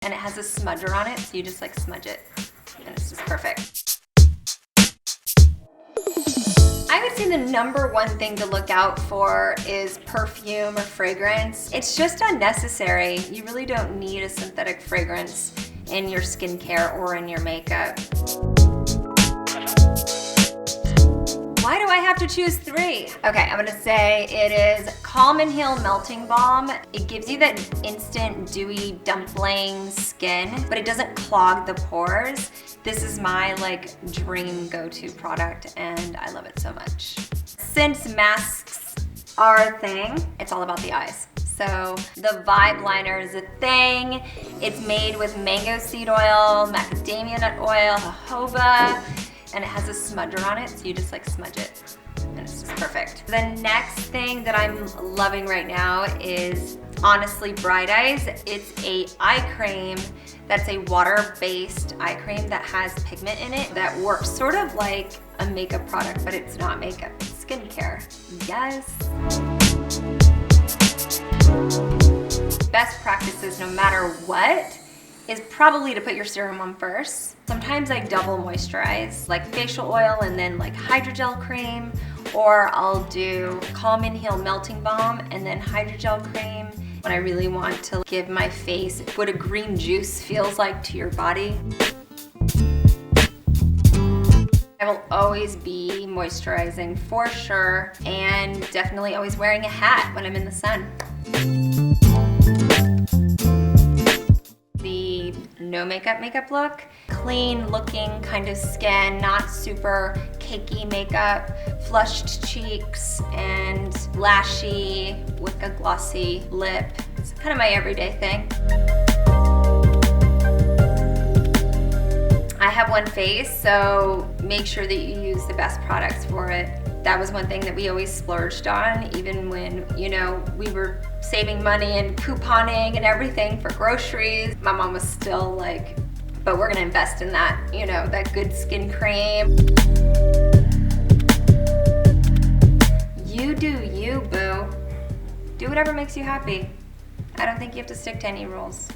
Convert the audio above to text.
And it has a smudger on it, so you just like smudge it. And it's just perfect. I would say the number one thing to look out for is perfume or fragrance. It's just unnecessary. You really don't need a synthetic fragrance in your skincare or in your makeup. Why do I have to choose 3? Okay, I'm gonna say it is Calm and Heal Melting Balm. It gives you that instant dewy dumpling skin, but it doesn't clog the pores. This is my like dream go-to product and I love it so much. Since masks are a thing, it's all about the eyes. So the Vibe Liner is a thing. It's made with mango seed oil, macadamia nut oil, jojoba, and it has a smudger on it, so you just like smudge it, and it's just perfect. The next thing that I'm loving right now is Honestly Bright Eyes. It's a eye cream that's a water-based eye cream that has pigment in it that works sort of like a makeup product, but it's not makeup, it's skincare. Yes. Best practices no matter what is probably to put your serum on first. Sometimes I double moisturize, like facial oil and then like hydrogel cream, or I'll do Calm and Heal Melting Balm and then hydrogel cream when I really want to give my face what a green juice feels like to your body. I will always be moisturizing for sure, and definitely always wearing a hat when I'm in the sun. The no makeup look, clean looking kind of skin, not super cakey makeup, flushed cheeks and lashy with a glossy lip. It's kind of my everyday thing. I have one face, so make sure that you use the best products for it. That was one thing that we always splurged on, even when, you know, we were saving money and couponing and everything for groceries. My mom was still like, but we're gonna invest in that, you know, that good skin cream. You do you, boo. Do whatever makes you happy. I don't think you have to stick to any rules.